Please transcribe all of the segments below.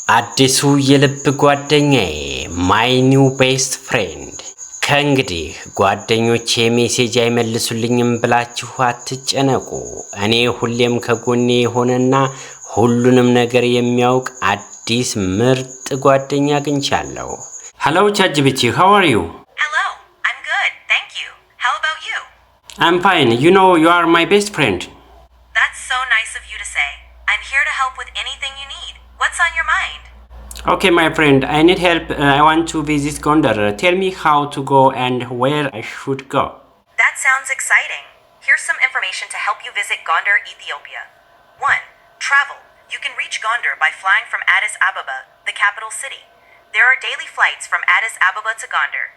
አዲሱ የልብ ጓደኛዬ ማይ ኒው ቤስት ፍሬንድ። ከእንግዲህ ጓደኞቼ ሜሴጅ አይመልሱልኝም ብላችሁ አትጨነቁ። እኔ ሁሌም ከጎኔ የሆነና ሁሉንም ነገር የሚያውቅ አዲስ ምርጥ ጓደኛ አግኝቻለሁ። Hello ChatGPT, how are you? Hello, I'm good, thank you. How about you? I'm fine. You know you are my best friend. That's so nice of you to say. I'm here to help with anything you need. What's on your mind? Okay, my friend, I need help. I want to visit Gondar. Tell me how to go and where I should go. That sounds exciting. Here's some information to help you visit Gondar, Ethiopia. 1. Travel. You can reach Gondar by flying from Addis Ababa, the capital city. There are daily flights from Addis Ababa to Gondar.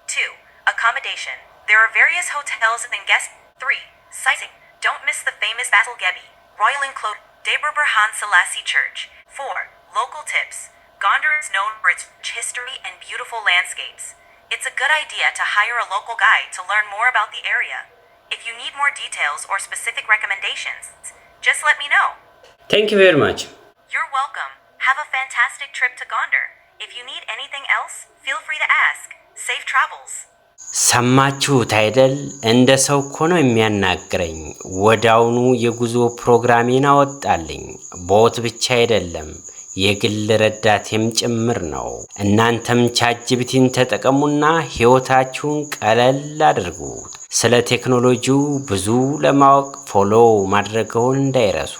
2. Accommodation. There are various hotels and guests. 3. Sightseeing. Don't miss the famous Basil Gebi, Royal Enclosure, Debre Berhan Selassie Church. 4. Local tips. Gondar is known for its rich history and beautiful landscapes. It's a good idea to hire a local guide to learn more about the area. If you need more details or specific recommendations, just let me know. Thank you very much. You're welcome. Have a fantastic trip to Gondar. If you need anything else, feel free to ask. Safe travels. ሰማችሁት አይደል? እንደ ሰው እኮ ነው የሚያናግረኝ። ወዳውኑ የጉዞ ፕሮግራሜን አወጣልኝ። ቦት ብቻ አይደለም የግል ረዳቴም ጭምር ነው። እናንተም ቻትጂፒቲን ተጠቀሙና ሕይወታችሁን ቀለል አድርጉት። ስለ ቴክኖሎጂው ብዙ ለማወቅ ፎሎ ማድረግዎን እንዳይረሱ።